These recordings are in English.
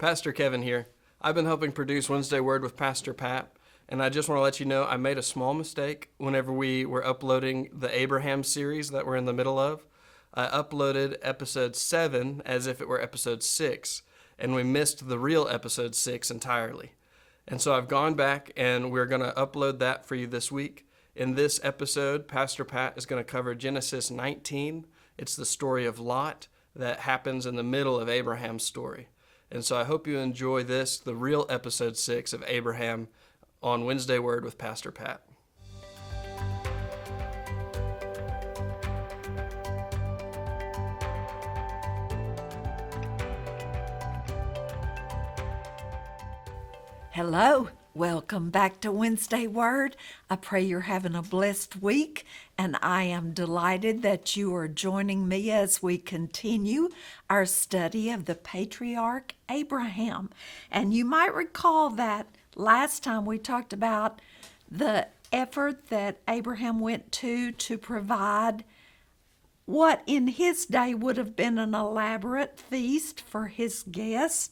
Pastor Kevin here. I've been helping produce Wednesday Word with Pastor Pat, and I just want to let you know I made a small mistake whenever we were uploading the Abraham series that we're in the middle of. I uploaded episode 7 as if it were episode 6, and we missed the real episode 6 entirely. And so I've gone back and we're going to upload that for you this week. In this episode, Pastor Pat is going to cover Genesis 19. It's the story of Lot that happens in the middle of Abraham's story. And so I hope you enjoy this, the real episode 6 of Abraham on Wednesday Word with Pastor Pat. Hello, welcome back to Wednesday Word. I pray you're having a blessed week, and I am delighted that you are joining me as we continue our study of the patriarch Abraham. And you might recall that last time we talked about the effort that Abraham went to provide what in his day would have been an elaborate feast for his guests.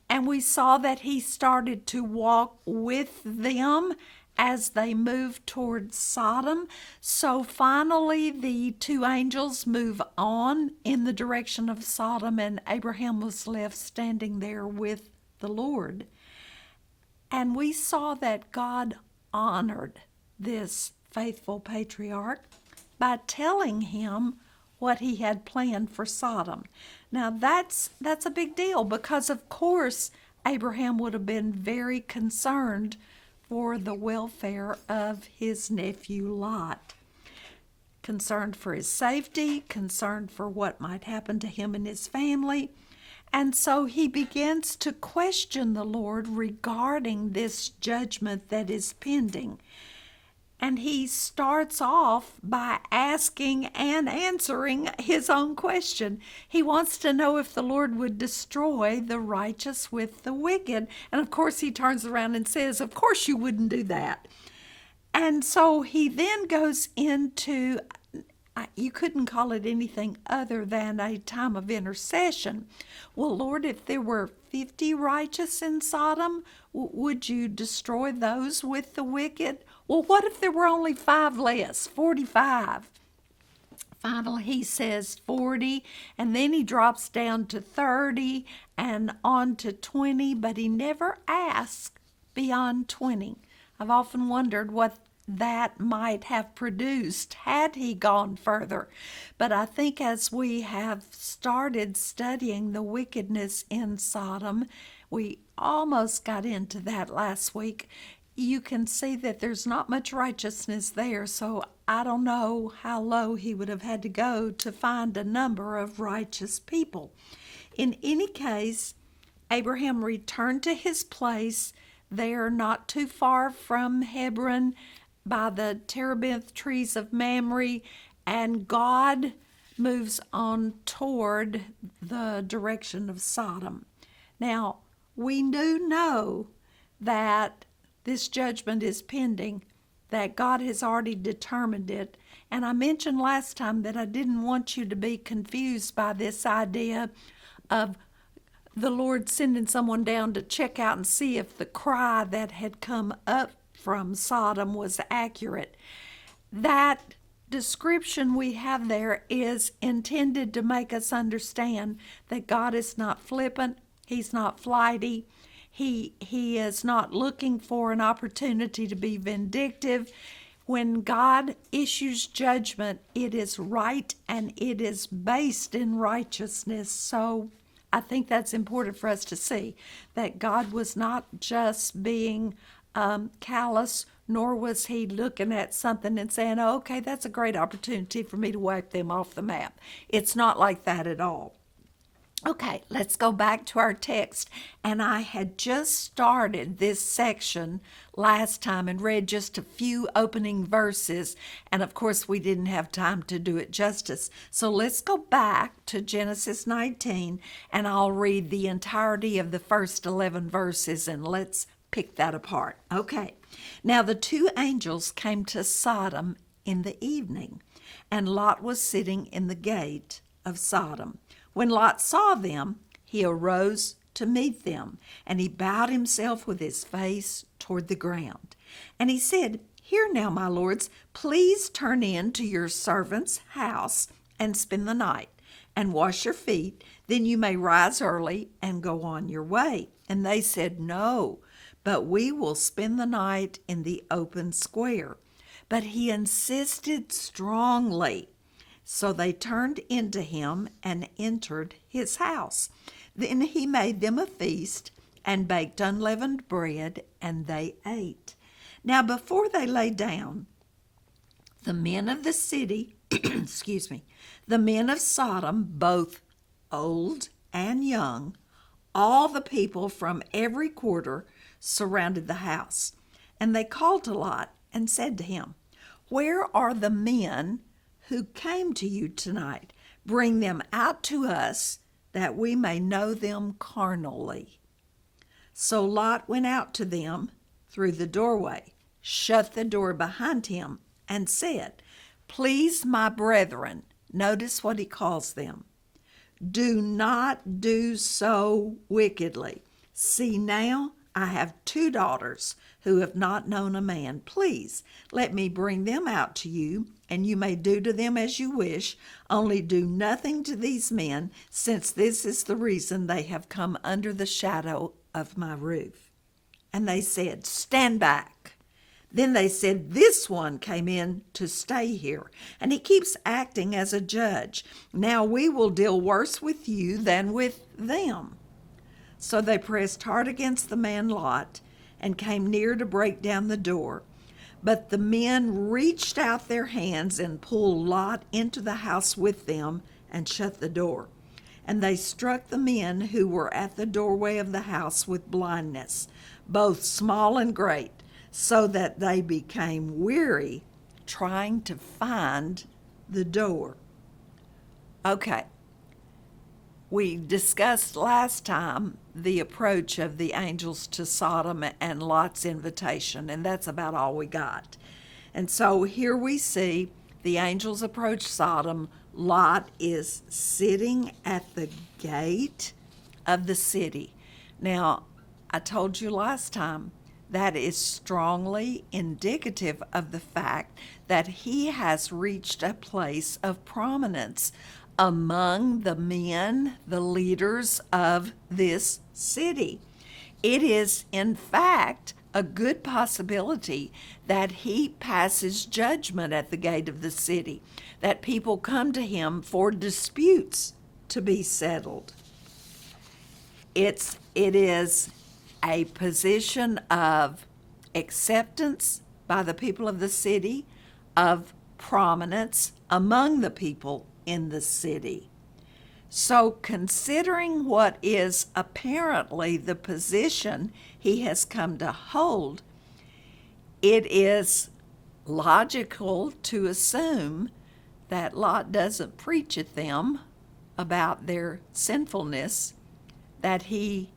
And we saw that he started to walk with them as they moved towards Sodom. So finally, the two angels move on in the direction of Sodom, and Abraham was left standing there with the Lord. And we saw that God honored this faithful patriarch by telling him what he had planned for Sodom. Now that's a big deal because of course Abraham would have been very concerned for the welfare of his nephew Lot. Concerned for his safety, concerned for what might happen to him and his family. And so he begins to question the Lord regarding this judgment that is pending. And he starts off by asking and answering his own question. He wants to know if the Lord would destroy the righteous with the wicked. And of course, he turns around and says, of course you wouldn't do that. And so he then goes into, you couldn't call it anything other than a time of intercession. Well, Lord, if there were 50 righteous in Sodom, would you destroy those with the wicked? Well, what if there were only 5 less, 45? Finally, he says 40, and then he drops down to 30 and on to 20, but he never asks beyond 20. I've often wondered what that might have produced had he gone further. But I think as we have started studying the wickedness in Sodom, we almost got into that last week. You can see that there's not much righteousness there, so I don't know how low he would have had to go to find a number of righteous people. In any case, Abraham returned to his place there not too far from Hebron by the terebinth trees of Mamre, and God moves on toward the direction of Sodom. Now, we do know that this judgment is pending, that God has already determined it. And I mentioned last time that I didn't want you to be confused by this idea of the Lord sending someone down to check out and see if the cry that had come up from Sodom was accurate. That description we have there is intended to make us understand that God is not flippant, He's not flighty, He is not looking for an opportunity to be vindictive. When God issues judgment, it is right and it is based in righteousness. So I think that's important for us to see, that God was not just being callous, nor was he looking at something and saying, oh, okay, that's a great opportunity for me to wipe them off the map. It's not like that at all. Okay, let's go back to our text. And I had just started this section last time and read just a few opening verses. And of course, we didn't have time to do it justice. So let's go back to Genesis 19, and I'll read the entirety of the first 11 verses, and let's pick that apart. Okay. Now the 2 angels came to Sodom in the evening, and Lot was sitting in the gate of Sodom. When Lot saw them, he arose to meet them, and he bowed himself with his face toward the ground. And he said, Here now, my lords, please turn in to your servant's house and spend the night, and wash your feet. Then you may rise early and go on your way. And they said, No, but we will spend the night in the open square. But he insisted strongly. So they turned into him and entered his house. Then he made them a feast and baked unleavened bread, and they ate. Now before they lay down, the men of the city, the men of Sodom, both old and young, all the people from every quarter surrounded the house. And they called to Lot and said to him, Where are the men who came to you tonight? Bring them out to us, that we may know them carnally. So Lot went out to them through the doorway, shut the door behind him, and said, Please, my brethren, notice what he calls them, do not do so wickedly. See now, I have 2 daughters who have not known a man. Please let me bring them out to you, and you may do to them as you wish. Only do nothing to these men, since this is the reason they have come under the shadow of my roof. And they said, Stand back. Then they said, This one came in to stay here, and he keeps acting as a judge. Now we will deal worse with you than with them. So they pressed hard against the man Lot and came near to break down the door. But the men reached out their hands and pulled Lot into the house with them and shut the door. And they struck the men who were at the doorway of the house with blindness, both small and great, so that they became weary trying to find the door. Okay. We discussed last time the approach of the angels to Sodom and Lot's invitation, and that's about all we got. And so here we see the angels approach Sodom. Lot is sitting at the gate of the city. Now, I told you last time that is strongly indicative of the fact that he has reached a place of prominence among the men, the leaders of this city. It is, in fact, a good possibility that he passes judgment at the gate of the city, that people come to him for disputes to be settled. It is a position of acceptance by the people of the city, of prominence among the people in the city. So considering what is apparently the position he has come to hold, it is logical to assume that Lot doesn't preach at them about their sinfulness, that he,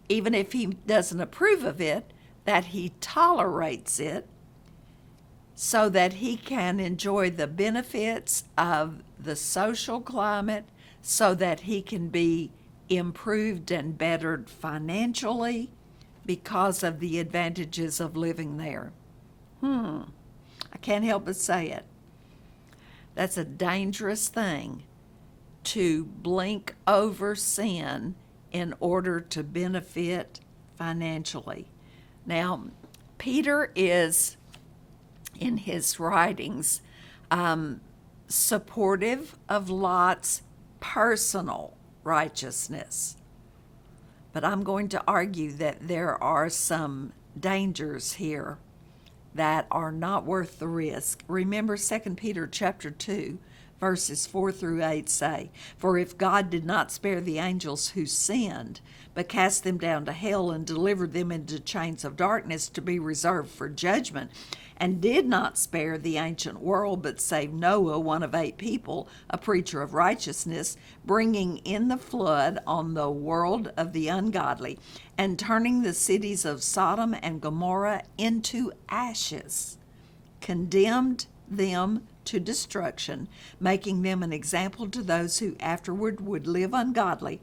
even if he doesn't approve of it, that he tolerates it so that he can enjoy the benefits of the social climate, so that he can be improved and bettered financially because of the advantages of living there. I can't help but say it. That's a dangerous thing, to blink over sin in order to benefit financially. Now, Peter is, in his writings, supportive of Lot's personal righteousness. But I'm going to argue that there are some dangers here that are not worth the risk. Remember 2 Peter chapter 2, verses 4 through 8 say, For if God did not spare the angels who sinned, but cast them down to hell and delivered them into chains of darkness to be reserved for judgment, and did not spare the ancient world, but saved Noah, one of 8 people, a preacher of righteousness, bringing in the flood on the world of the ungodly, and turning the cities of Sodom and Gomorrah into ashes, condemned them to destruction, making them an example to those who afterward would live ungodly,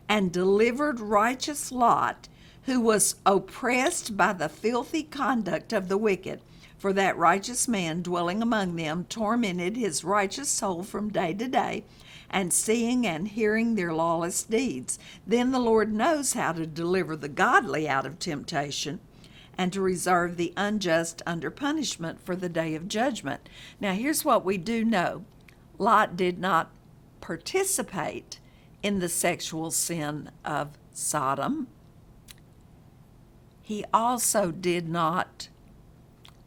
and delivered righteous Lot, who was oppressed by the filthy conduct of the wicked. For that righteous man dwelling among them tormented his righteous soul from day to day, and seeing and hearing their lawless deeds. Then the Lord knows how to deliver the godly out of temptation, and to reserve the unjust under punishment for the day of judgment. Now, here's what we do know. Lot did not participate in the sexual sin of Sodom. He also did not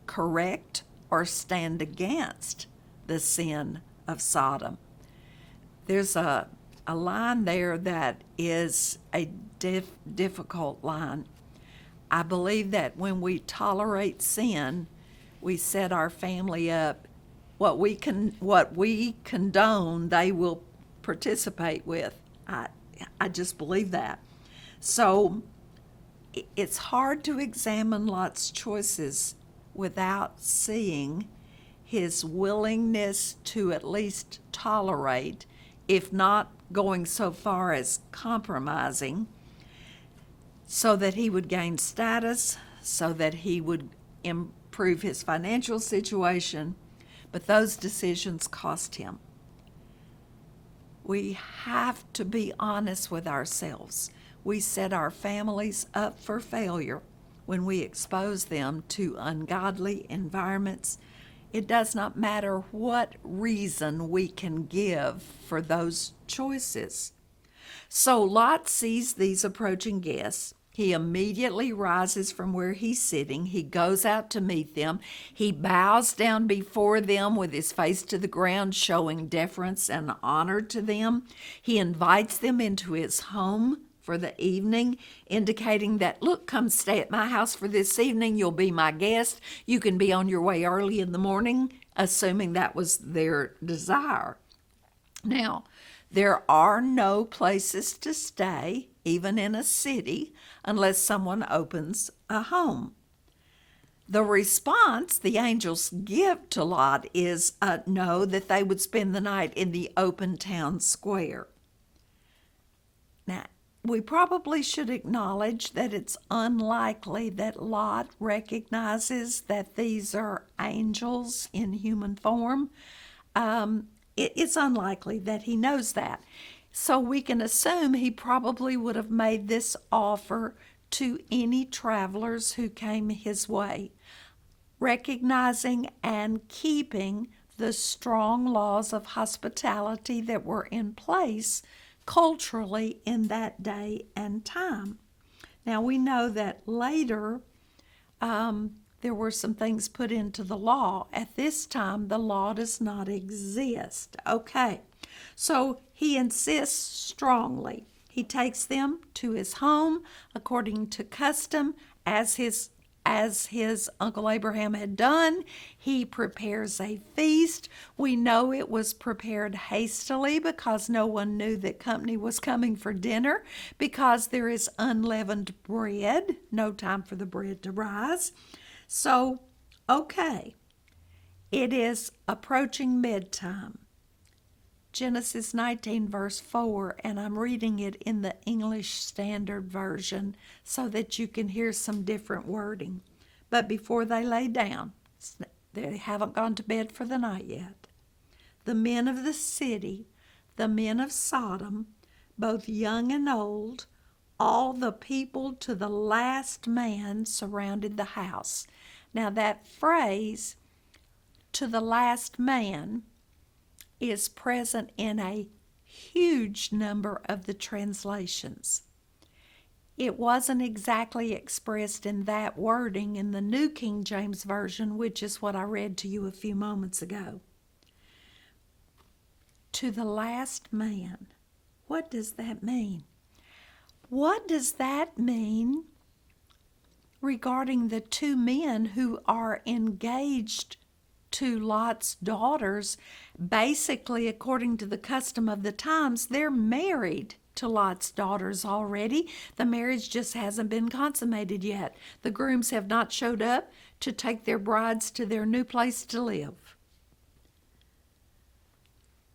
correct or stand against the sin of Sodom. There's a line there that is a difficult line. I believe that when we tolerate sin, we set our family up. What we condone, they will participate with. I just believe that. So it's hard to examine Lot's choices without seeing his willingness to at least tolerate, if not going so far as compromising, so that he would gain status, so that he would improve his financial situation. But those decisions cost him. We have to be honest with ourselves. We set our families up for failure when we expose them to ungodly environments. It does not matter what reason we can give for those choices. So Lot sees these approaching guests. He immediately rises from where he's sitting. He goes out to meet them. He bows down before them with his face to the ground, showing deference and honor to them. He invites them into his home for the evening, indicating that, look, come stay at my house for this evening. You'll be my guest. You can be on your way early in the morning, assuming that was their desire. Now, there are no places to stay, even in a city, unless someone opens a home. The response the angels give to Lot is no, that they would spend the night in the open town square. Now, we probably should acknowledge that it's unlikely that Lot recognizes that these are angels in human form. It's unlikely that he knows that. So we can assume he probably would have made this offer to any travelers who came his way, recognizing and keeping the strong laws of hospitality that were in place culturally in that day and time. Now we know that later there were some things put into the law. At this time, the law does not exist. Okay, so he insists strongly. He takes them to his home according to custom, as his Uncle Abraham had done. He prepares a feast. We know it was prepared hastily because no one knew that company was coming for dinner, because there is unleavened bread, no time for the bread to rise. So, okay, it is approaching bedtime. Genesis 19, verse 4, and I'm reading it in the English Standard Version so that you can hear some different wording. But before they lay down, they haven't gone to bed for the night yet, the men of the city, the men of Sodom, both young and old, all the people to the last man surrounded the house. Now that phrase, to the last man, is present in a huge number of the translations. It wasn't exactly expressed in that wording in the New King James Version, which is what I read to you a few moments ago. To the last man. What does that mean? What does that mean regarding the two men who are engaged to Lot's daughters? Basically, according to the custom of the times, they're married to Lot's daughters already. The marriage just hasn't been consummated yet. The grooms have not showed up to take their brides to their new place to live.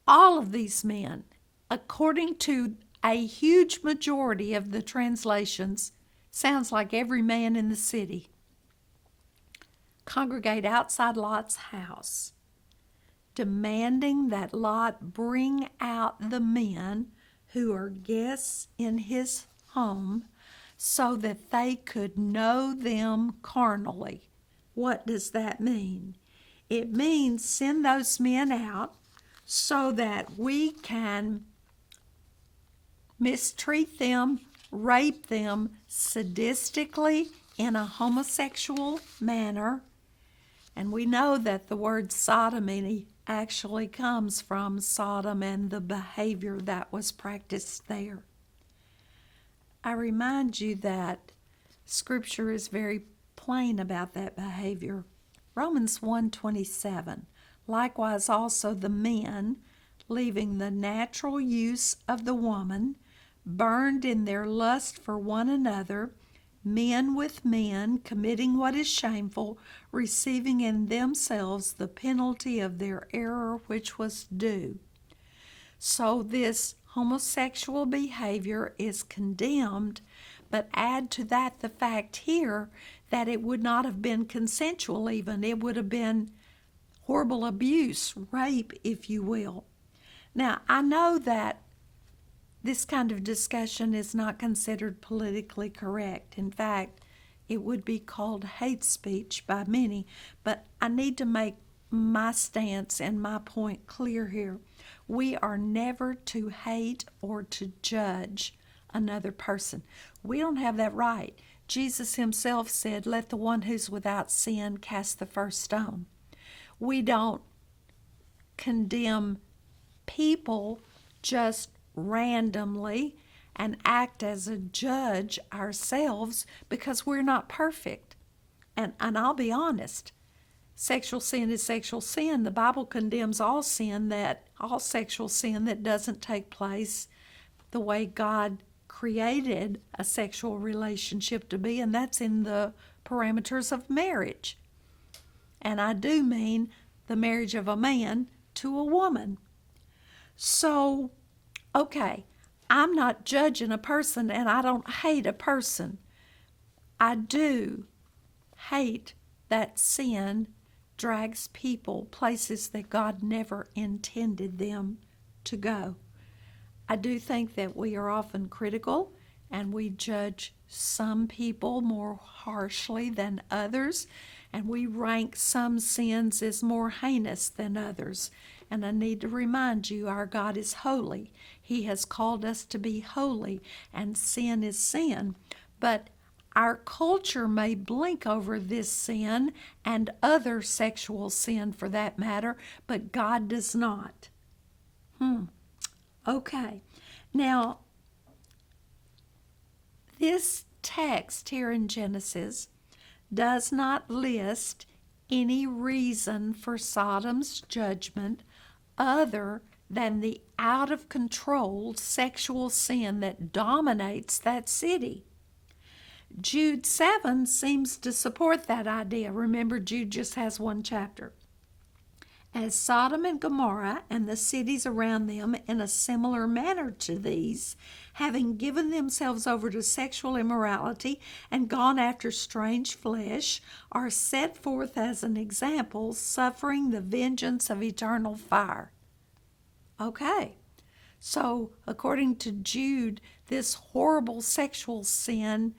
All of these men, according to a huge majority of the translations, sounds like every man in the city, congregate outside Lot's house, demanding that Lot bring out the men who are guests in his home so that they could know them carnally. What does that mean? It means send those men out so that we can mistreat them, rape them sadistically in a homosexual manner. And we know that the word sodomy actually comes from Sodom and the behavior that was practiced there. I remind you that Scripture is very plain about that behavior. Romans 1:27. Likewise also the men, leaving the natural use of the woman, burned in their lust for one another, men with men, committing what is shameful, receiving in themselves the penalty of their error which was due. So this homosexual behavior is condemned, but add to that the fact here that it would not have been consensual even. It would have been horrible abuse, rape, if you will. Now, I know that this kind of discussion is not considered politically correct. In fact, it would be called hate speech by many, but I need to make my stance and my point clear here. We are never to hate or to judge another person. We don't have that right. Jesus himself said, "Let the one who's without sin cast the first stone." We don't condemn people just randomly and act as a judge ourselves because we're not perfect. And I'll be honest, sexual sin is sexual sin. The Bible condemns all sexual sin that doesn't take place the way God created a sexual relationship to be, and that's in the parameters of marriage. And I do mean the marriage of a man to a woman. So, okay, I'm not judging a person and I don't hate a person. I do hate that sin drags people places that God never intended them to go. I do think that we are often critical and we judge some people more harshly than others, and we rank some sins as more heinous than others. And I need to remind you, our God is holy. He has called us to be holy, and sin is sin. But our culture may blink over this sin and other sexual sin for that matter, but God does not. Okay. Now, this text here in Genesis does not list any reason for Sodom's judgment other than the out-of-control sexual sin that dominates that city. Jude 7 seems to support that idea. Remember, Jude just has one chapter. As Sodom and Gomorrah and the cities around them in a similar manner to these, having given themselves over to sexual immorality and gone after strange flesh, are set forth as an example, suffering the vengeance of eternal fire. Okay, so according to Jude, this horrible sexual sin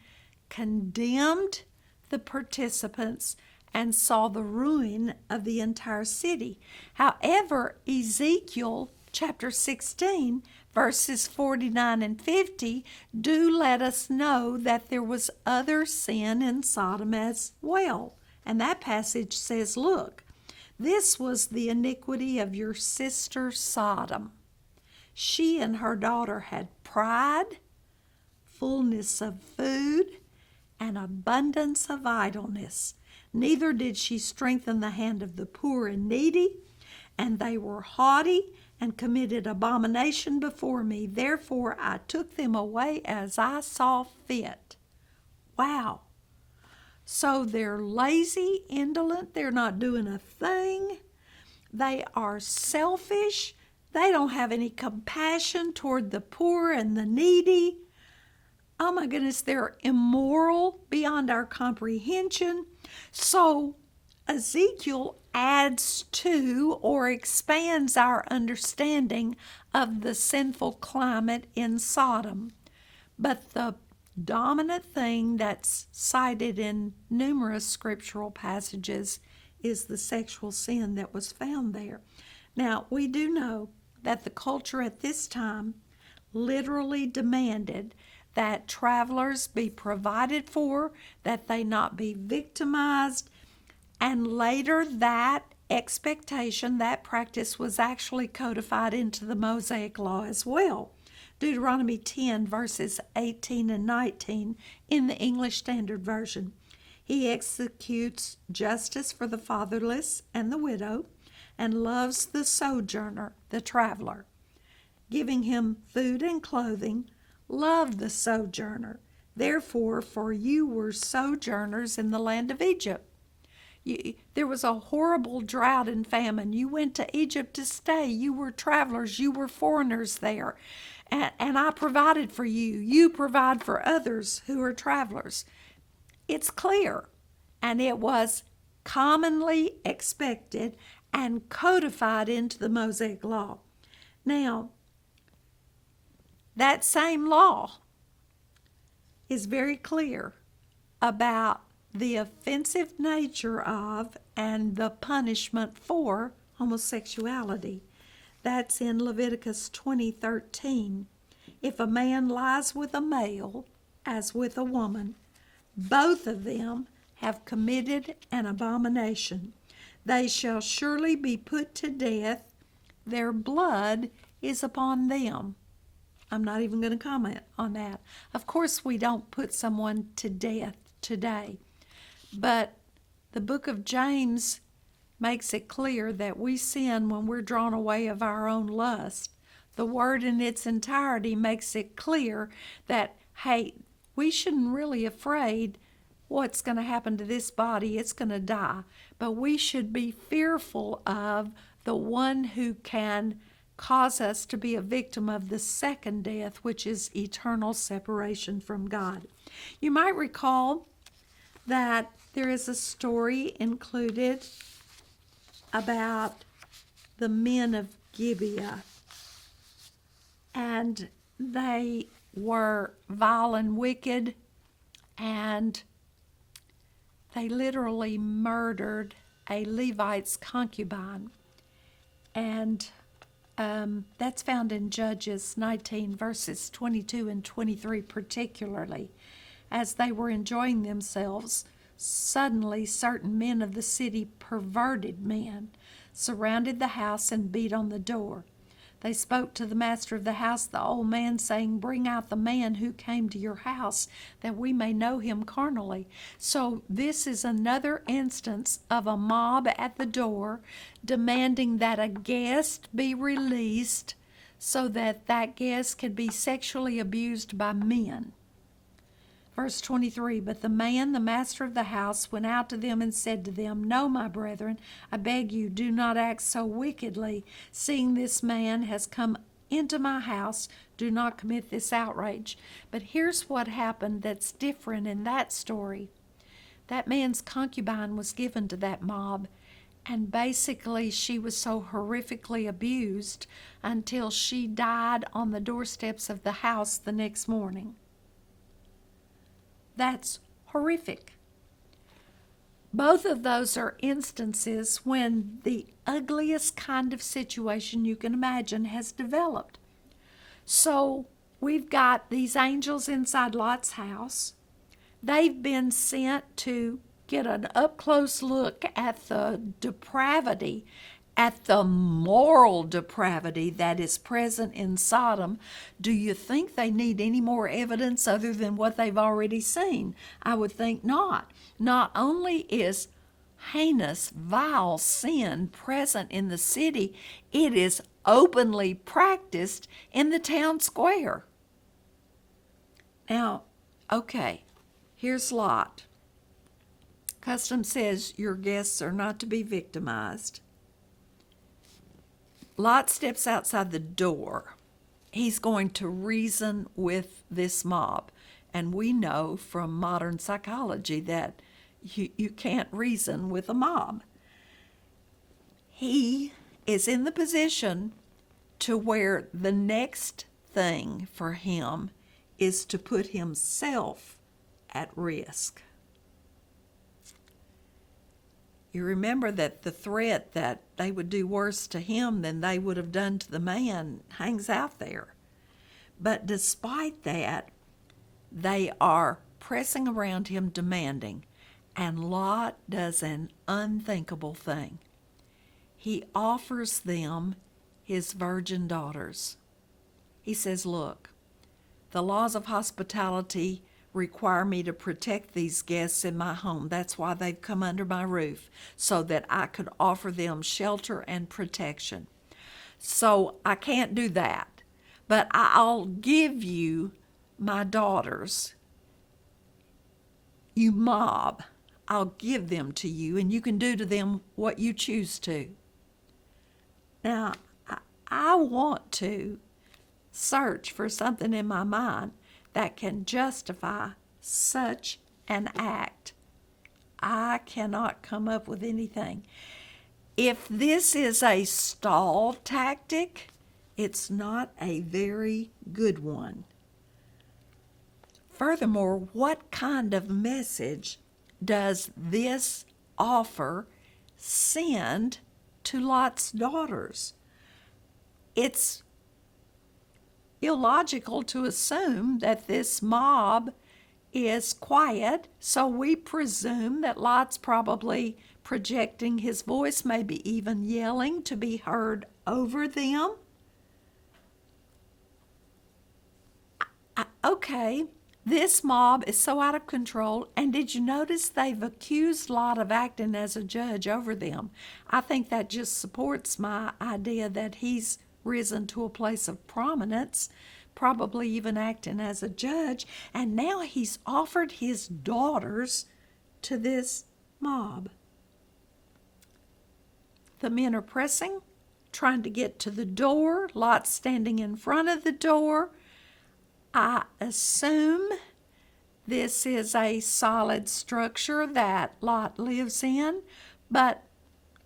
condemned the participants and saw the ruin of the entire city. However, Ezekiel chapter 16, verses 49 and 50 do let us know that there was other sin in Sodom as well. And that passage says, look, this was the iniquity of your sister Sodom. She and her daughter had pride, fullness of food, and abundance of idleness. Neither did she strengthen the hand of the poor and needy, and they were haughty and committed abomination before me. Therefore I took them away as I saw fit. Wow. So they're lazy, indolent, they're not doing a thing. They are selfish. They don't have any compassion toward the poor and the needy. Oh my goodness, they're immoral beyond our comprehension. So Ezekiel adds to or expands our understanding of the sinful climate in Sodom. But the dominant thing that's cited in numerous scriptural passages is the sexual sin that was found there. Now, we do know that the culture at this time literally demanded that travelers be provided for, that they not be victimized, and later that expectation, that practice was actually codified into the Mosaic Law as well. Deuteronomy 10, verses 18 and 19 in the English Standard Version. He executes justice for the fatherless and the widow, and loves the sojourner, the traveler, giving him food and clothing. Love the sojourner. Therefore, for you were sojourners in the land of Egypt. There was a horrible drought and famine. You went to Egypt to stay. You were travelers. You were foreigners there. And I provided for you. You provide for others who are travelers. It's clear. And it was commonly expected and codified into the Mosaic Law. Now, that same law is very clear about the offensive nature of and the punishment for homosexuality. That's in Leviticus 20:13. If a man lies with a male as with a woman, both of them have committed an abomination. They shall surely be put to death. Their blood is upon them. I'm not even going to comment on that. Of course, we don't put someone to death today. But the book of James makes it clear that we sin when we're drawn away of our own lust. The word in its entirety makes it clear that, hey, we shouldn't really afraid what's going to happen to this body. It's going to die. But we should be fearful of the one who can cause us to be a victim of the second death, which is eternal separation from God. You might recall that there is a story included about the men of Gibeah, and they were vile and wicked, and they literally murdered a Levite's concubine. And that's found in Judges 19, verses 22 and 23 particularly. As they were enjoying themselves, suddenly certain men of the city, perverted men, surrounded the house and beat on the door. They spoke to the master of the house, the old man, saying, "Bring out the man who came to your house, that we may know him carnally." So this is another instance of a mob at the door demanding that a guest be released so that that guest could be sexually abused by men. Verse 23, "But the man, the master of the house, went out to them and said to them, 'No, my brethren, I beg you, do not act so wickedly. Seeing this man has come into my house, do not commit this outrage.'" But here's what happened that's different in that story. That man's concubine was given to that mob, and basically she was so horrifically abused until she died on the doorsteps of the house the next morning. That's horrific. Both of those are instances when the ugliest kind of situation you can imagine has developed. So we've got these angels inside Lot's house. They've been sent to get an up-close look at the depravity, at the moral depravity that is present in Sodom. Do you think they need any more evidence other than what they've already seen? I would think not. Not only is heinous, vile sin present in the city, it is openly practiced in the town square. Now, okay, here's Lot. Custom says your guests are not to be victimized. Lot steps outside the door. He's going to reason with this mob. And we know from modern psychology that you can't reason with a mob. He is in the position to where the next thing for him is to put himself at risk. You remember that the threat that they would do worse to him than they would have done to the man hangs out there. But despite that, they are pressing around him demanding, and Lot does an unthinkable thing. He offers them his virgin daughters. He says, look, the laws of hospitality require me to protect these guests in my home. That's why they've come under my roof, so that I could offer them shelter and protection. So I can't do that, but I'll give you my daughters. You mob, I'll give them to you, and you can do to them what you choose to. Now, I want to search for something in my mind that can justify such an act. I cannot come up with anything. If this is a stall tactic, it's not a very good one. Furthermore, what kind of message does this offer send to Lot's daughters? It's illogical to assume that this mob is quiet, so we presume that Lot's probably projecting his voice, maybe even yelling to be heard over them. Okay, this mob is so out of control, and did you notice they've accused Lot of acting as a judge over them? I think that just supports my idea that he's risen to a place of prominence, probably even acting as a judge, and now he's offered his daughters to this mob. The men are pressing, trying to get to the door. Lot's standing in front of the door. I assume this is a solid structure that Lot lives in, but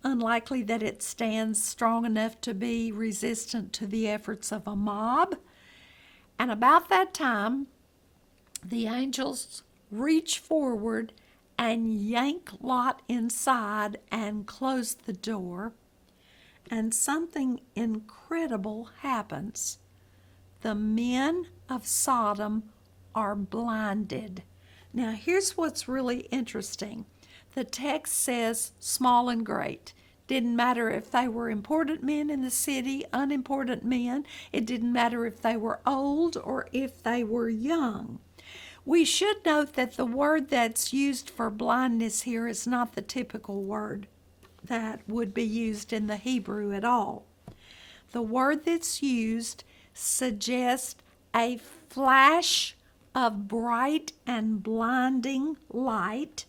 unlikely that it stands strong enough to be resistant to the efforts of a mob. And about that time, the angels reach forward and yank Lot inside and close the door, and something incredible happens. The men of Sodom are blinded. Now, here's what's really interesting. The text says small and great. Didn't matter if they were important men in the city, unimportant men. It didn't matter if they were old or if they were young. We should note that the word that's used for blindness here is not the typical word that would be used in the Hebrew at all. The word that's used suggests a flash of bright and blinding light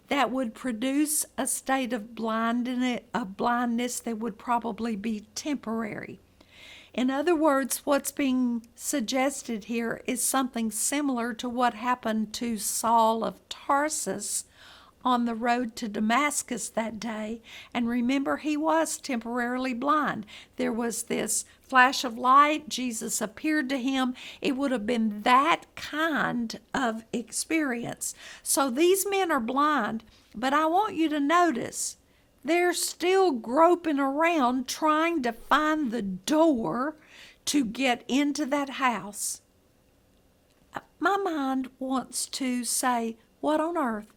that would produce a state of blindness that would probably be temporary. In other words, what's being suggested here is something similar to what happened to Saul of Tarsus on the road to Damascus that day. And remember, he was temporarily blind. There was this flash of light. Jesus appeared to him. It would have been that kind of experience. So these men are blind, but I want you to notice they're still groping around trying to find the door to get into that house. My mind wants to say, what on earth?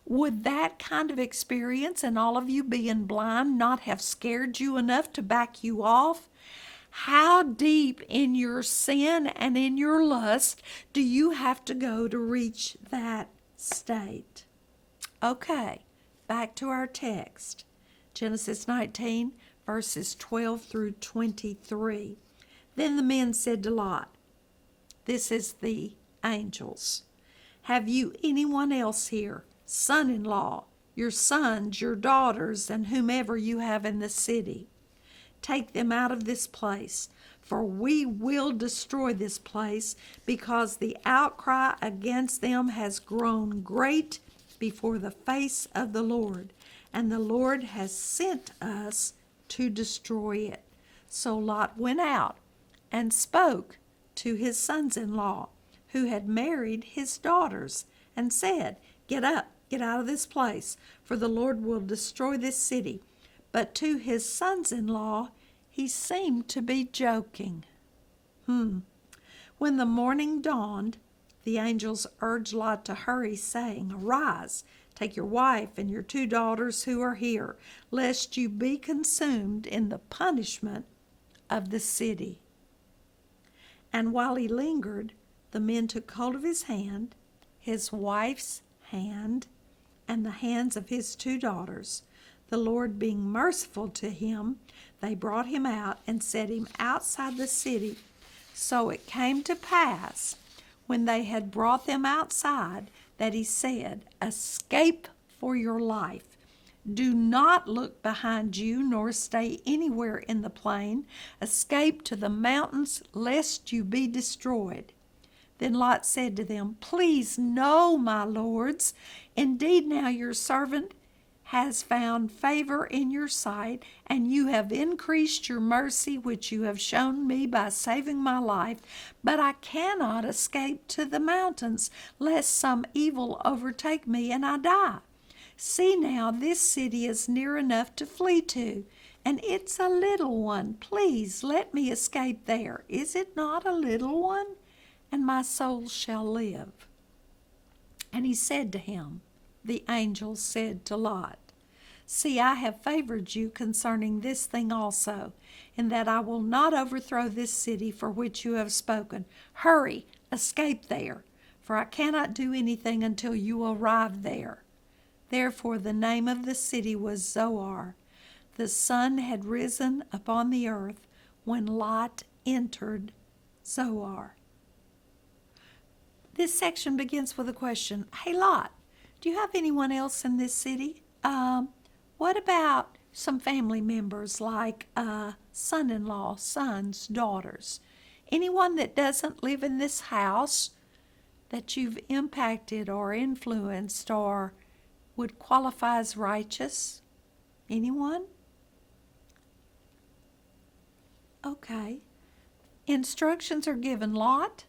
Would that kind of experience and all of you being blind not have scared you enough to back you off? How deep in your sin and in your lust do you have to go to reach that state? Okay, back to our text. Genesis 19, verses 12 through 23. Then the men said to Lot, this is the angels, have you anyone else here? Son-in-law, your sons, your daughters, and whomever you have in the city. take them out of this place, for we will destroy this place, because the outcry against them has grown great before the face of the Lord, and the Lord has sent us to destroy it. So Lot went out and spoke to his sons-in-law, who had married his daughters, and said, "Get up, get out of this place, for the Lord will destroy this city." But to his sons-in-law he seemed to be joking. When the morning dawned, the angels urged Lot to hurry, saying, "Arise, take your wife and your 2 daughters who are here, lest you be consumed in the punishment of the city." And while he lingered, the men took hold of his hand, his wife's hand, and the hands of his 2 daughters. The Lord being merciful to him, they brought him out and set him outside the city. So it came to pass, when they had brought them outside, that he said, "Escape for your life. Do not look behind you, nor stay anywhere in the plain. Escape to the mountains, lest you be destroyed." Then Lot said to them, "Please, no, my lords. Indeed, now your servant has found favor in your sight, and you have increased your mercy, which you have shown me by saving my life. But I cannot escape to the mountains, lest some evil overtake me and I die. See now, this city is near enough to flee to, and it's a little one. Please let me escape there. Is it not a little one? And my soul shall live." And he said to him, the angel said to Lot, "See, I have favored you concerning this thing also, in that I will not overthrow this city for which you have spoken. Hurry, escape there, for I cannot do anything until you arrive there." Therefore the name of the city was Zoar. The sun had risen upon the earth when Lot entered Zoar. This section begins with a question. "Hey, Lot, do you have anyone else in this city? What about some family members like son-in-law, sons, daughters? Anyone that doesn't live in this house that you've impacted or influenced or would qualify as righteous? Anyone?" Okay. Instructions are given. Lot,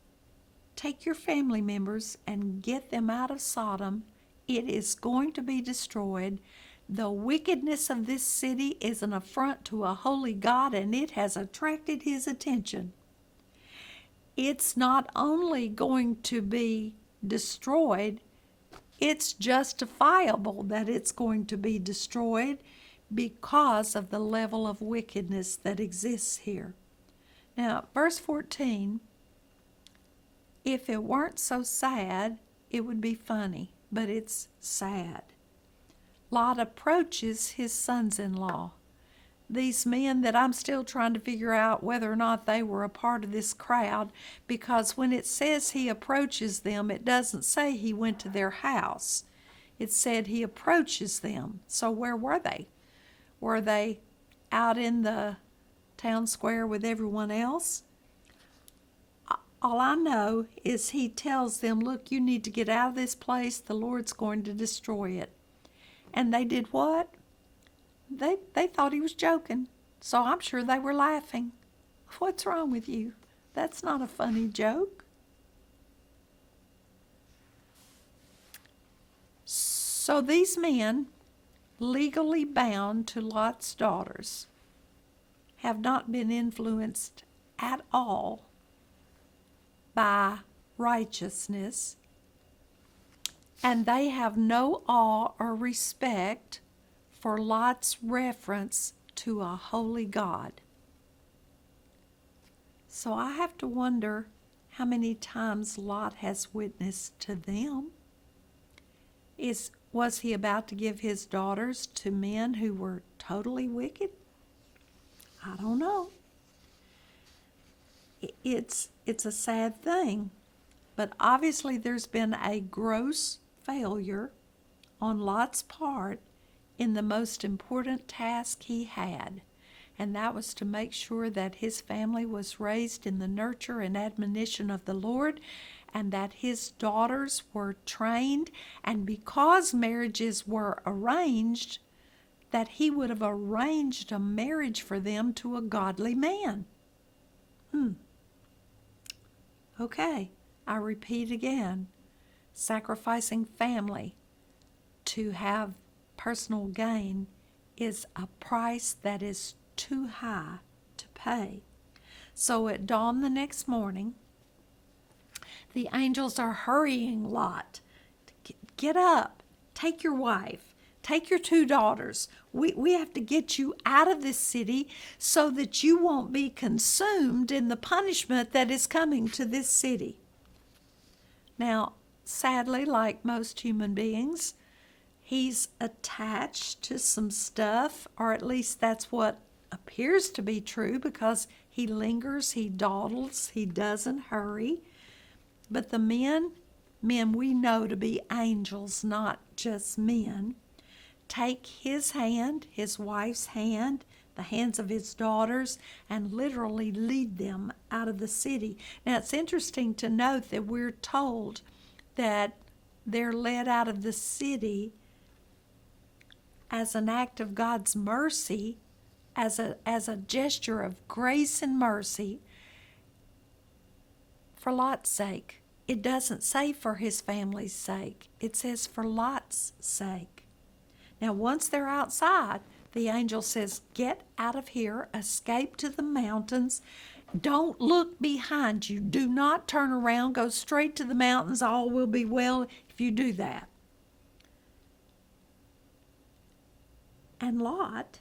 take your family members and get them out of Sodom. It is going to be destroyed. The wickedness of this city is an affront to a holy God, and it has attracted his attention. It's not only going to be destroyed, it's justifiable that it's going to be destroyed because of the level of wickedness that exists here. Now, verse 14, if it weren't so sad, it would be funny, but it's sad. Lot approaches his sons-in-law. These men that I'm still trying to figure out whether or not they were a part of this crowd, because when it says he approaches them, it doesn't say he went to their house. It said he approaches them. So where were they? Were they out in the town square with everyone else? All I know is he tells them, "Look, you need to get out of this place. The Lord's going to destroy it." And they did what? They thought he was joking. So I'm sure they were laughing. What's wrong with you? That's not a funny joke. So these men, legally bound to Lot's daughters, have not been influenced at all by righteousness, and they have no awe or respect for Lot's reference to a holy God. So I have to wonder how many times Lot has witnessed to them. Was he about to give his daughters to men who were totally wicked? I don't know. It's a sad thing, but obviously there's been a gross failure on Lot's part in the most important task he had. and that was to make sure that his family was raised in the nurture and admonition of the Lord, and that his daughters were trained, and because marriages were arranged, that he would have arranged a marriage for them to a godly man. Okay, I repeat again. Sacrificing family to have personal gain is a price that is too high to pay. So at dawn the next morning, the angels are hurrying Lot. Get up, take your wife, take your 2 daughters. We have to get you out of this city so that you won't be consumed in the punishment that is coming to this city. Now, sadly, like most human beings, he's attached to some stuff, or at least that's what appears to be true, because he lingers, he dawdles, he doesn't hurry. But the men we know to be angels, not just men, take his hand, his wife's hand, the hands of his daughters, and literally lead them out of the city. Now, it's interesting to note that we're told that they're led out of the city as an act of God's mercy, as a gesture of grace and mercy for Lot's sake. It doesn't say for his family's sake. It says for Lot's sake. Now, once they're outside, the angel says, get out of here, escape to the mountains. Don't look behind you. Do not turn around. Go straight to the mountains. All will be well if you do that. And Lot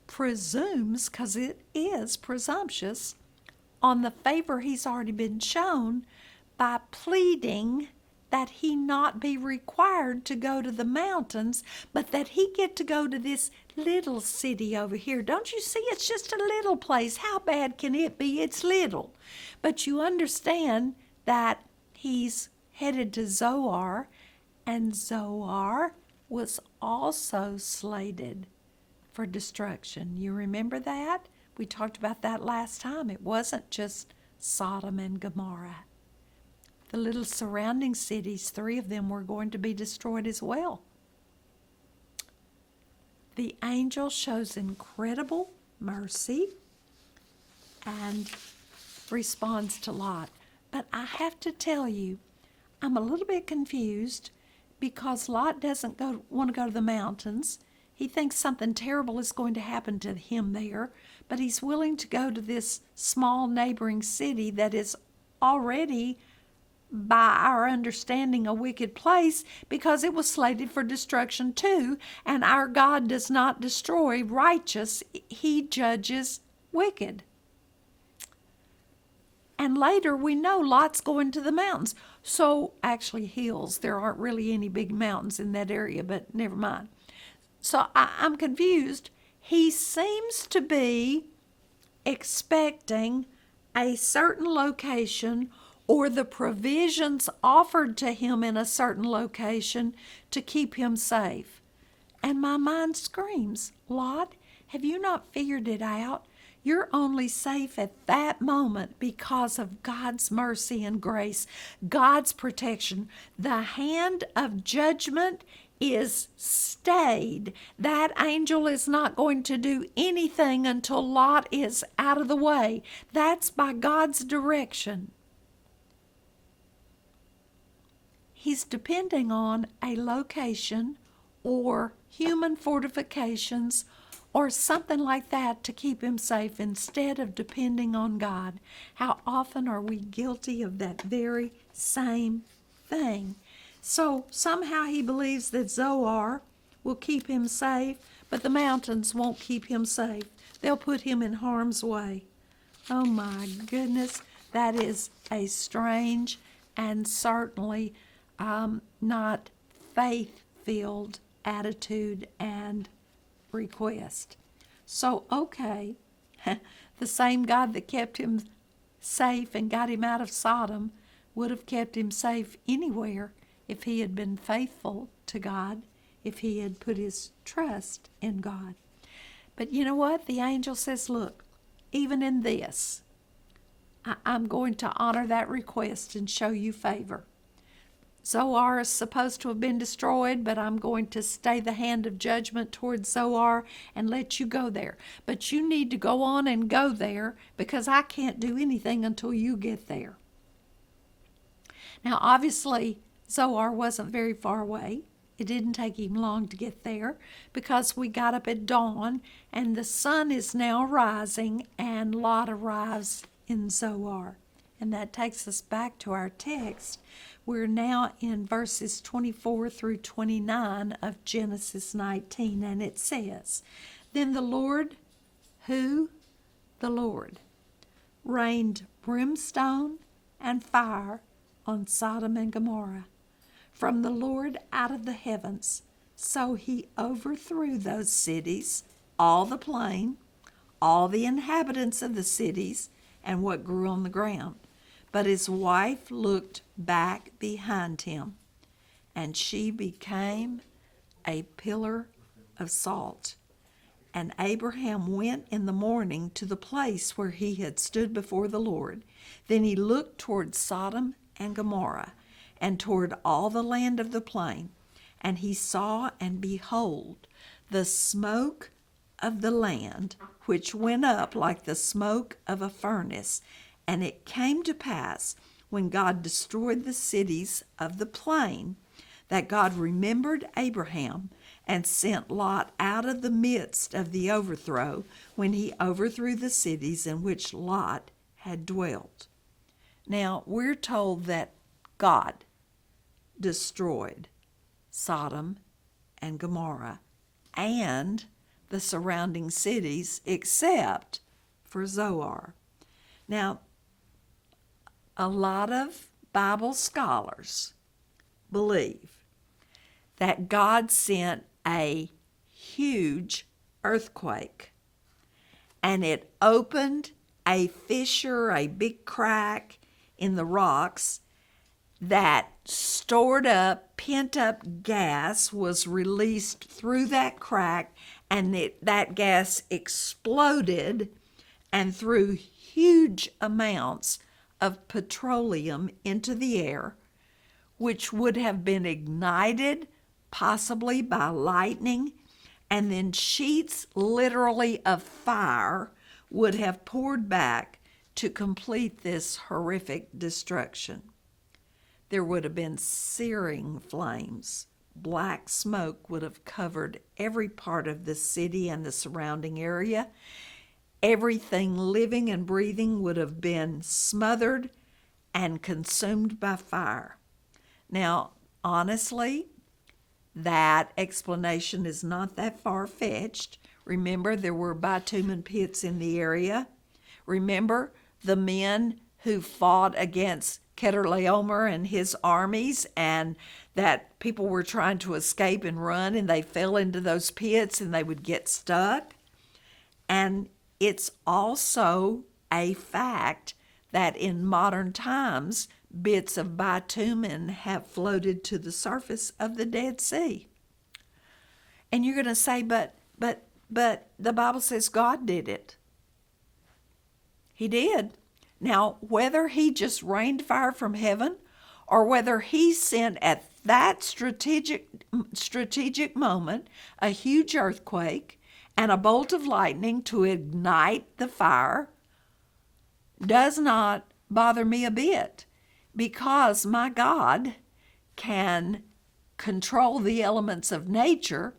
presumes, because it is presumptuous, on the favor he's already been shown by pleading that he not be required to go to the mountains, but that he get to go to this little city over here. Don't you see? It's just a little place. How bad can it be? It's little. But you understand that he's headed to Zoar, and Zoar was also slated for destruction. You remember that? We talked about that last time. It wasn't just Sodom and Gomorrah. The little surrounding cities, 3 of them were going to be destroyed as well. The angel shows incredible mercy and responds to Lot. But I have to tell you, I'm a little bit confused because Lot doesn't want to go to the mountains. He thinks something terrible is going to happen to him there, but he's willing to go to this small neighboring city that is already, by our understanding, a wicked place because it was slated for destruction too, and our God does not destroy righteous, he judges wicked. And later we know Lot's going to the mountains. So, actually hills. There aren't really any big mountains in that area, but never mind. So I'm confused. He seems to be expecting a certain location or the provisions offered to him in a certain location to keep him safe. And my mind screams, Lot, have you not figured it out? You're only safe at that moment because of God's mercy and grace, God's protection. The hand of judgment is stayed. That angel is not going to do anything until Lot is out of the way. That's by God's direction. He's depending on a location or human fortifications or something like that to keep him safe instead of depending on God. How often are we guilty of that very same thing? So somehow he believes that Zoar will keep him safe, but the mountains won't keep him safe. They'll put him in harm's way. Oh my goodness, that is a strange and certainly not faith-filled attitude and request. So, okay, the same God that kept him safe and got him out of Sodom would have kept him safe anywhere if he had been faithful to God, if he had put his trust in God. But you know what? The angel says, look, even in this, I'm going to honor that request and show you favor. Zoar is supposed to have been destroyed, but I'm going to stay the hand of judgment towards Zoar and let you go there. But you need to go on and go there because I can't do anything until you get there. Now, obviously, Zoar wasn't very far away. It didn't take him long to get there because we got up at dawn and the sun is now rising and Lot arrives in Zoar. And that takes us back to our text. We're now in verses 24 through 29 of Genesis 19, and it says, Then the Lord, who? The Lord, rained brimstone and fire on Sodom and Gomorrah from the Lord out of the heavens. So he overthrew those cities, all the plain, all the inhabitants of the cities, and what grew on the ground. But his wife looked back behind him, and she became a pillar of salt. And Abraham went in the morning to the place where he had stood before the Lord. Then he looked toward Sodom and Gomorrah, and toward all the land of the plain. And he saw, and behold, the smoke of the land, which went up like the smoke of a furnace. And it came to pass, when God destroyed the cities of the plain, that God remembered Abraham and sent Lot out of the midst of the overthrow, when he overthrew the cities in which Lot had dwelt. Now, we're told that God destroyed Sodom and Gomorrah and the surrounding cities except for Zoar. Now, a lot of Bible scholars believe that God sent a huge earthquake and it opened a fissure, a big crack in the rocks that stored up, pent up gas was released through that crack, and that gas exploded and threw huge amounts of petroleum into the air, which would have been ignited possibly by lightning, and then sheets literally of fire would have poured back to complete this horrific destruction. There would have been searing flames. Black smoke would have covered every part of the city and the surrounding area. Everything living and breathing would have been smothered and consumed by fire. Now, honestly, that explanation is not that far-fetched. Remember, there were bitumen pits in the area. Remember the men who fought against Chedorlaomer and his armies, and that people were trying to escape and run, and they fell into those pits and they would get stuck. And it's also a fact that in modern times, bits of bitumen have floated to the surface of the Dead Sea. And you're going to say, but the Bible says God did it. He did. Now, whether he just rained fire from heaven or whether he sent at that strategic moment a huge earthquake and a bolt of lightning to ignite the fire does not bother me a bit, because my God can control the elements of nature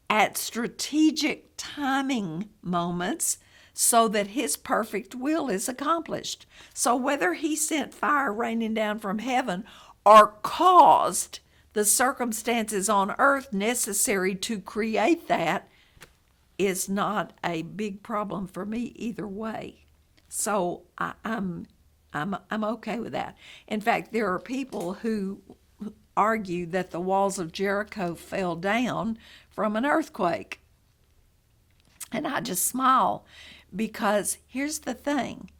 at strategic timing moments so that his perfect will is accomplished. So whether he sent fire raining down from heaven or caused the circumstances on earth necessary to create that is not a big problem for me either way. So I'm okay with that. In fact, there are people who argue that the walls of Jericho fell down from an earthquake. And I just smile, because here's the thing.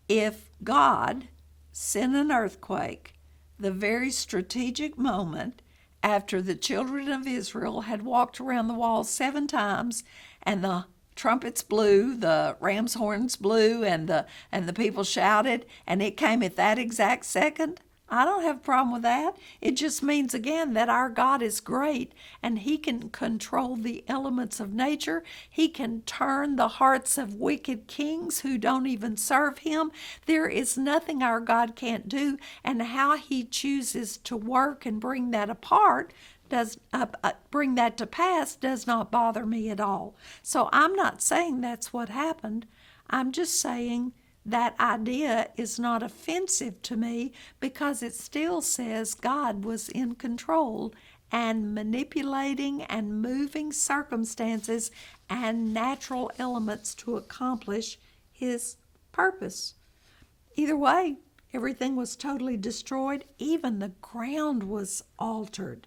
If God sent an earthquake the very strategic moment after the children of Israel had walked around the wall 7 times and the trumpets blew, the ram's horns blew, and the people shouted, and it came at that exact second, I don't have a problem with that. It just means, again, that our God is great, and He can control the elements of nature. He can turn the hearts of wicked kings who don't even serve Him. There is nothing our God can't do, and how He chooses to work and bring that bring that to pass does not bother me at all. So I'm not saying that's what happened. I'm just saying that idea is not offensive to me because it still says God was in control and manipulating and moving circumstances and natural elements to accomplish His purpose. Either way, everything was totally destroyed. Even the ground was altered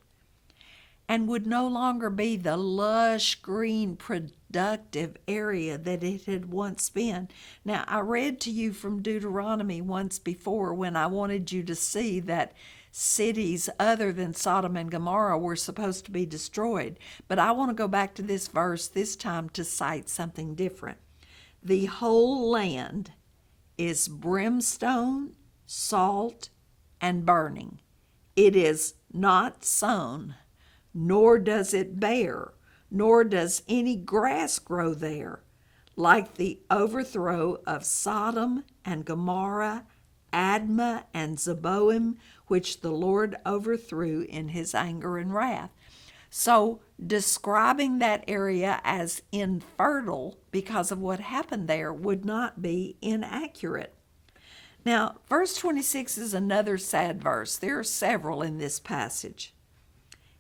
and would no longer be the lush, green, productive area that it had once been. Now, I read to you from Deuteronomy once before when I wanted you to see that cities other than Sodom and Gomorrah were supposed to be destroyed. But I want to go back to this verse this time to cite something different. The whole land is brimstone, salt, and burning. It is not sown, nor does it bear, nor does any grass grow there, like the overthrow of Sodom and Gomorrah, Admah and Zeboim, which the Lord overthrew in His anger and wrath. So describing that area as infertile because of what happened there would not be inaccurate. Now, verse 26 is another sad verse. There are several in this passage.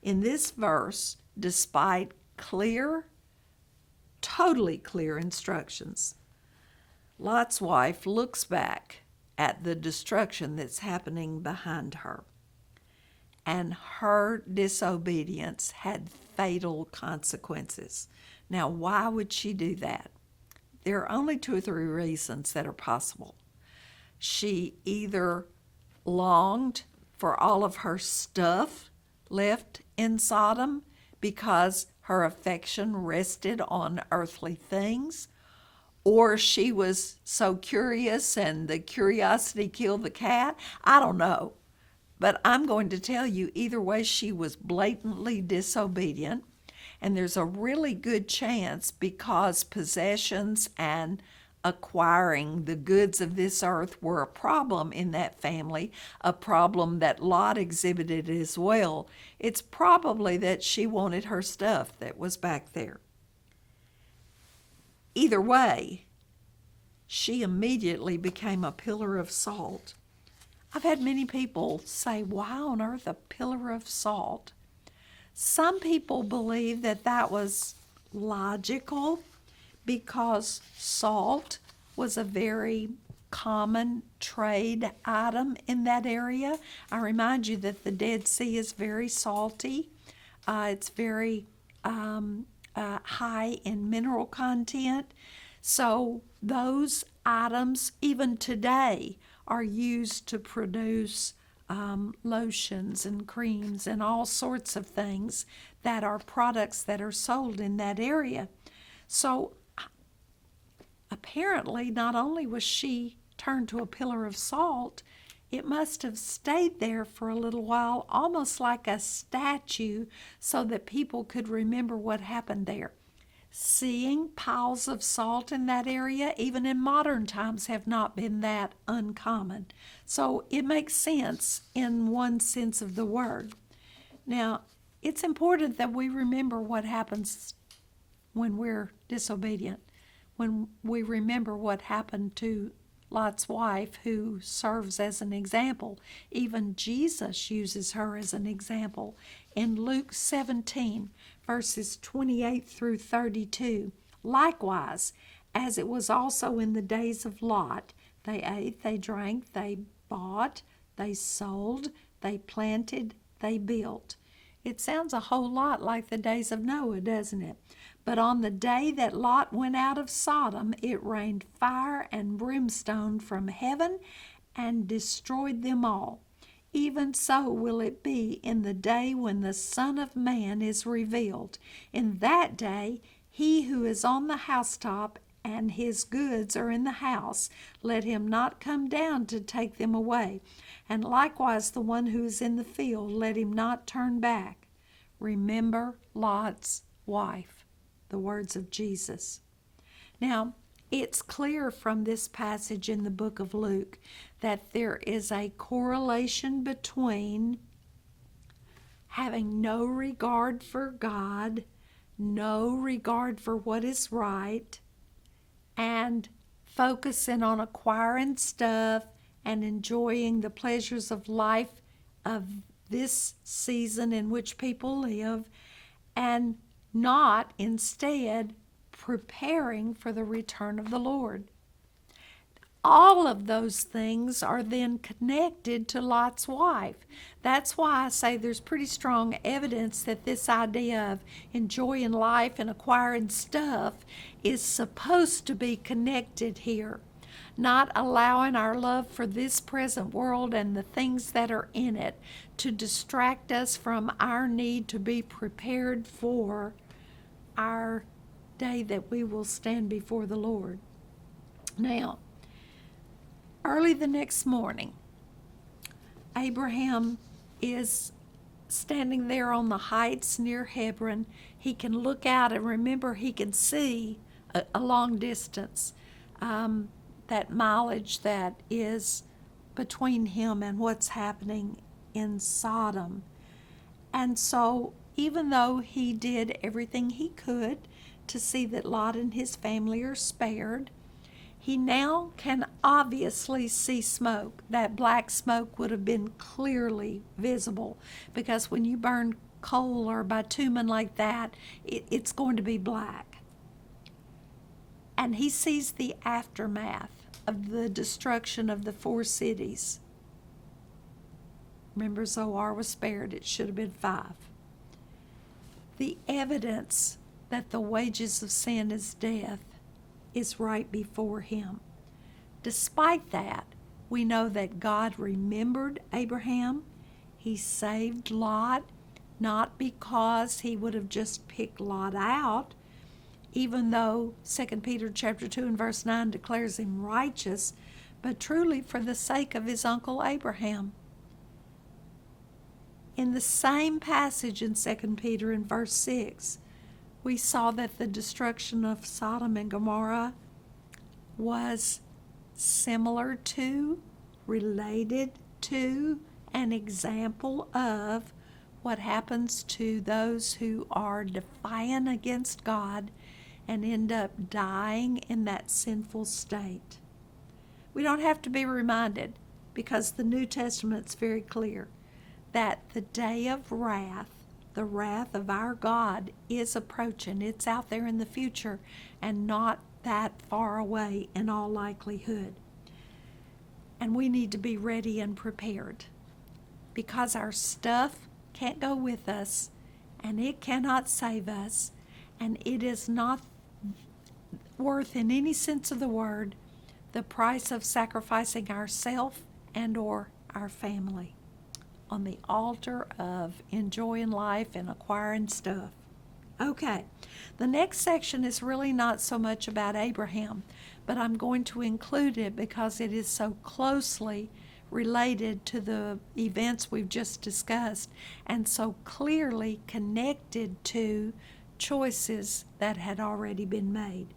In this verse, despite clear, totally clear instructions, Lot's wife looks back at the destruction that's happening behind her, and her disobedience had fatal consequences. Now, why would she do that? There are only 2 or 3 reasons that are possible. She either longed for all of her stuff left in Sodom because her affection rested on earthly things, or she was so curious and the curiosity killed the cat. I don't know. But I'm going to tell you, either way, she was blatantly disobedient, and there's a really good chance because possessions and acquiring the goods of this earth were a problem in that family, a problem that Lot exhibited as well. It's probably that she wanted her stuff that was back there. Either way, she immediately became a pillar of salt. I've had many people say, why on earth a pillar of salt? Some people believe that that was logical because salt was a very common trade item in that area. I remind you that the Dead Sea is very salty. It's very high in mineral content. So those items, even today, are used to produce lotions and creams and all sorts of things that are products that are sold in that area. So apparently, not only was she turned to a pillar of salt, it must have stayed there for a little while, almost like a statue, so that people could remember what happened there. Seeing piles of salt in that area, even in modern times, have not been that uncommon. So it makes sense in one sense of the word. Now, it's important that we remember what happens when we're disobedient, when we remember what happened to Lot's wife, who serves as an example. Even Jesus uses her as an example. In Luke 17, verses 28 through 32, likewise, as it was also in the days of Lot, they ate, they drank, they bought, they sold, they planted, they built. It sounds a whole lot like the days of Noah, doesn't it? But on the day that Lot went out of Sodom, it rained fire and brimstone from heaven and destroyed them all. Even so will it be in the day when the Son of Man is revealed. In that day He who is on the housetop and his goods are in the house, let him not come down to take them away. And likewise the one who is in the field, let him not turn back. Remember Lot's wife, the words of Jesus. Now, it's clear from this passage in the book of Luke that there is a correlation between having no regard for God, no regard for what is right, and focusing on acquiring stuff and enjoying the pleasures of life of this season in which people live, and not instead preparing for the return of the Lord. All of those things are then connected to Lot's wife. That's why I say there's pretty strong evidence that this idea of enjoying life and acquiring stuff is supposed to be connected here. Not allowing our love for this present world and the things that are in it to distract us from our need to be prepared for our day that we will stand before the Lord. Now, early the next morning, Abraham is standing there on the heights near Hebron. He can look out, and remember, he can see a long distance, that mileage that is between him and what's happening in Sodom. And so, even though he did everything he could to see that Lot and his family are spared, he now can obviously see smoke. That black smoke would have been clearly visible, because when you burn coal or bitumen like that, it's going to be black. And he sees the aftermath of the destruction of the 4 cities. Remember, Zoar was spared. It should have been 5. The evidence that the wages of sin is death is right before him. Despite that, we know that God remembered Abraham. He saved Lot, not because he would have just picked Lot out, even though 2 Peter chapter 2 and verse 9 declares him righteous, but truly for the sake of his uncle Abraham. In the same passage in 2 Peter in verse 6, we saw that the destruction of Sodom and Gomorrah was similar to, related to, an example of what happens to those who are defiant against God and end up dying in that sinful state. We don't have to be reminded, because the New Testament's very clear that the day of wrath, the wrath of our God, is approaching. It's out there in the future and not that far away in all likelihood. And we need to be ready and prepared, because our stuff can't go with us, and it cannot save us, and it is not worth, in any sense of the word, the price of sacrificing ourself and or our family on the altar of enjoying life and acquiring stuff. Okay, the next section is really not so much about Abraham, but I'm going to include it because it is so closely related to the events we've just discussed and so clearly connected to choices that had already been made.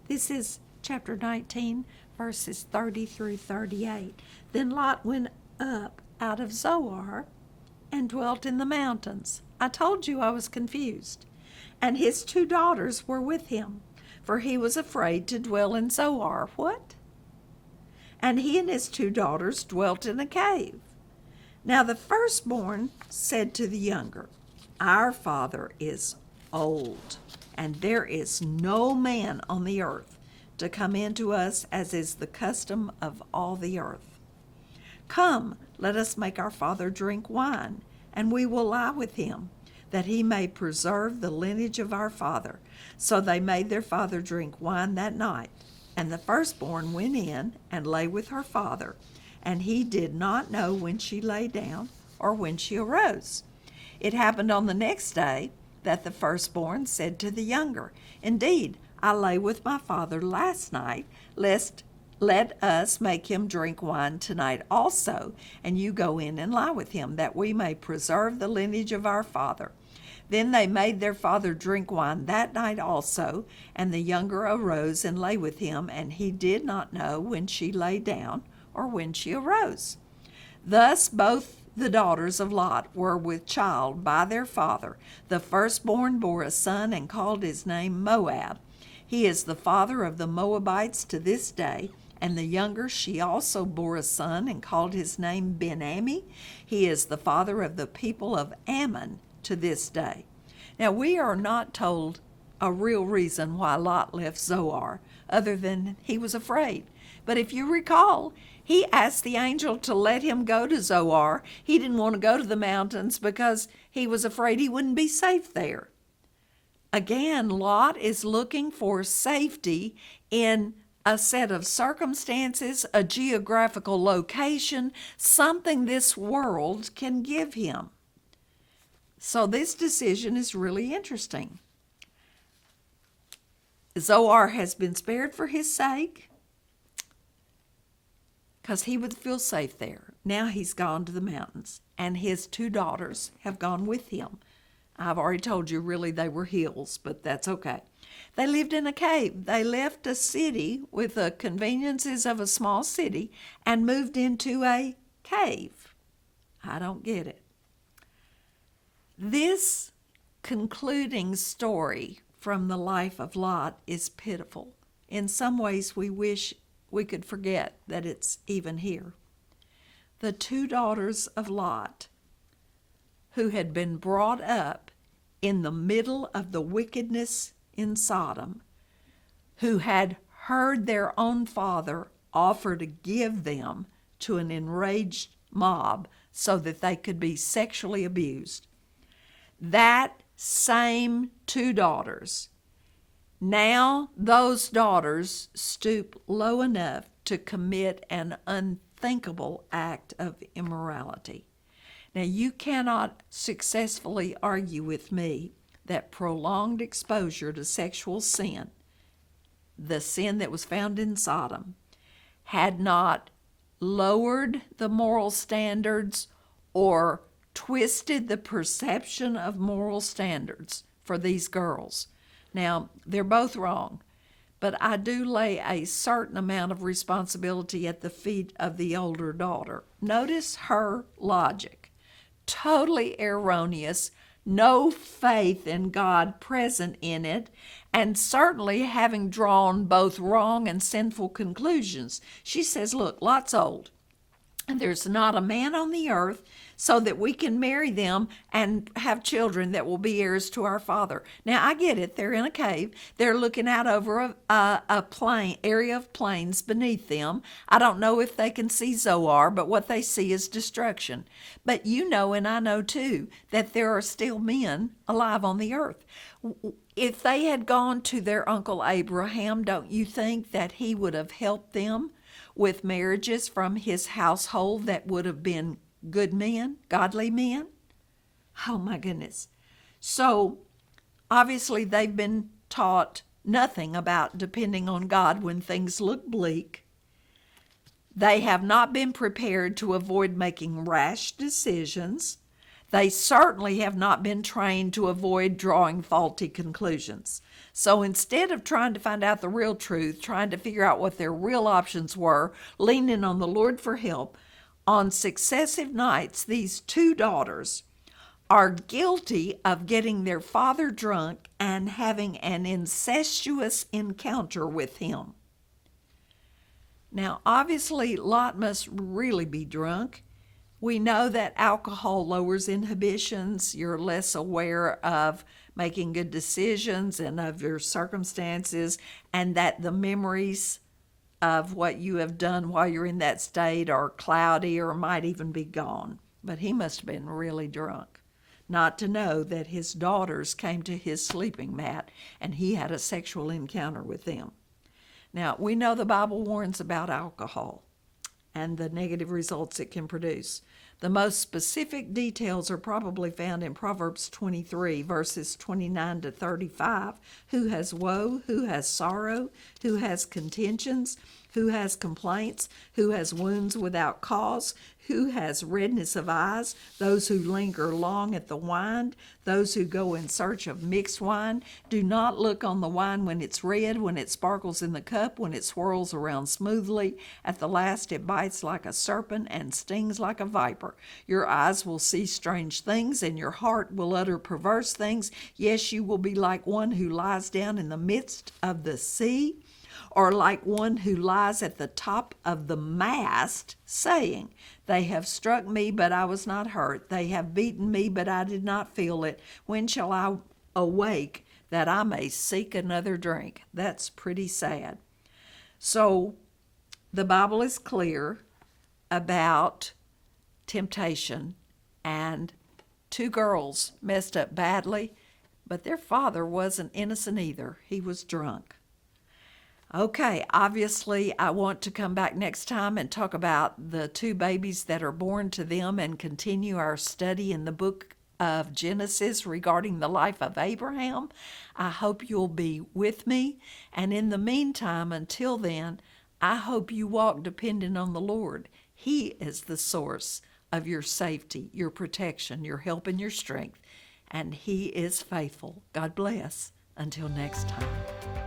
This is chapter 19, verses 30 through 38. Then Lot went up out of Zoar and dwelt in the mountains. I told you I was confused. And his 2 daughters were with him, for he was afraid to dwell in Zoar. What? And he and his 2 daughters dwelt in a cave. Now the firstborn said to the younger, Our father is old, and there is no man on the earth to come in to us, as is the custom of all the earth. Come, let us make our father drink wine, and we will lie with him, that he may preserve the lineage of our father. So they made their father drink wine that night. And the firstborn went in and lay with her father, and he did not know when she lay down or when she arose. It happened on the next day, that the firstborn said to the younger, Indeed, I lay with my father last night, let us make him drink wine tonight also, and you go in and lie with him, that we may preserve the lineage of our father. Then they made their father drink wine that night also, and the younger arose and lay with him, and he did not know when she lay down or when she arose. Thus both the daughters of Lot were with child by their father. The firstborn bore a son and called his name Moab. He is the father of the Moabites to this day. And the younger she also bore a son and called his name Ben-Ammi. He is the father of the people of Ammon to this day. Now we are not told a real reason why Lot left Zoar, other than he was afraid. But if you recall, he asked the angel to let him go to Zoar. He didn't want to go to the mountains because he was afraid he wouldn't be safe there. Again, Lot is looking for safety in a set of circumstances, a geographical location, something this world can give him. So this decision is really interesting. Zoar has been spared for his sake because he would feel safe there. Now he's gone to the mountains, and his two daughters have gone with him. I've already told you, really, they were hills, but that's okay. They lived in a cave. They left a city with the conveniences of a small city and moved into a cave. I don't get it. This concluding story from the life of Lot is pitiful. In some ways, we wish we could forget that it's even here. The two daughters of Lot, who had been brought up in the middle of the wickedness in Sodom, who had heard their own father offer to give them to an enraged mob so that they could be sexually abused. That same two daughters, now those daughters stoop low enough to commit an unthinkable act of immorality. Now, you cannot successfully argue with me that prolonged exposure to sexual sin, the sin that was found in Sodom, had not lowered the moral standards or twisted the perception of moral standards for these girls. Now, they're both wrong, but I do lay a certain amount of responsibility at the feet of the older daughter. Notice her logic. Totally erroneous, no faith in God present in it, and certainly having drawn both wrong and sinful conclusions. She says, look, Lot's old, and there's not a man on the earth so that we can marry them and have children that will be heirs to our father. Now, I get it. They're in a cave. They're looking out over a plain area of plains beneath them. I don't know if they can see Zoar, but what they see is destruction. But you know, and I know too, that there are still men alive on the earth. If they had gone to their uncle Abraham, don't you think that he would have helped them with marriages from his household that would have been good men, godly men? Oh my goodness. So obviously they've been taught nothing about depending on God when things look bleak. They have not been prepared to avoid making rash decisions. They certainly have not been trained to avoid drawing faulty conclusions. So instead of trying to find out the real truth, trying to figure out what their real options were, leaning on the Lord for help, on successive nights, these two daughters are guilty of getting their father drunk and having an incestuous encounter with him. Now, obviously, Lot must really be drunk. We know that alcohol lowers inhibitions. You're less aware of making good decisions and of your circumstances, and that the memories of what you have done while you're in that state are cloudy or might even be gone. But he must have been really drunk not to know that his daughters came to his sleeping mat and he had a sexual encounter with them. Now, we know the Bible warns about alcohol and the negative results it can produce. The most specific details are probably found in Proverbs 23, verses 29 to 35. Who has woe? Who has sorrow? Who has contentions? Who has complaints? Who has wounds without cause? Who has redness of eyes? Those who linger long at the wine, those who go in search of mixed wine. Do not look on the wine when it's red, when it sparkles in the cup, when it swirls around smoothly. At the last it bites like a serpent and stings like a viper. Your eyes will see strange things, and your heart will utter perverse things. Yes, you will be like one who lies down in the midst of the sea, or like one who lies at the top of the mast, saying, They have struck me, but I was not hurt. They have beaten me, but I did not feel it. When shall I awake that I may seek another drink? That's pretty sad. So the Bible is clear about temptation, and two girls messed up badly, but their father wasn't innocent either. He was drunk. Okay, obviously, I want to come back next time and talk about the two babies that are born to them and continue our study in the book of Genesis regarding the life of Abraham. I hope you'll be with me. And in the meantime, until then, I hope you walk dependent on the Lord. He is the source of your safety, your protection, your help, and your strength. And He is faithful. God bless. Until next time.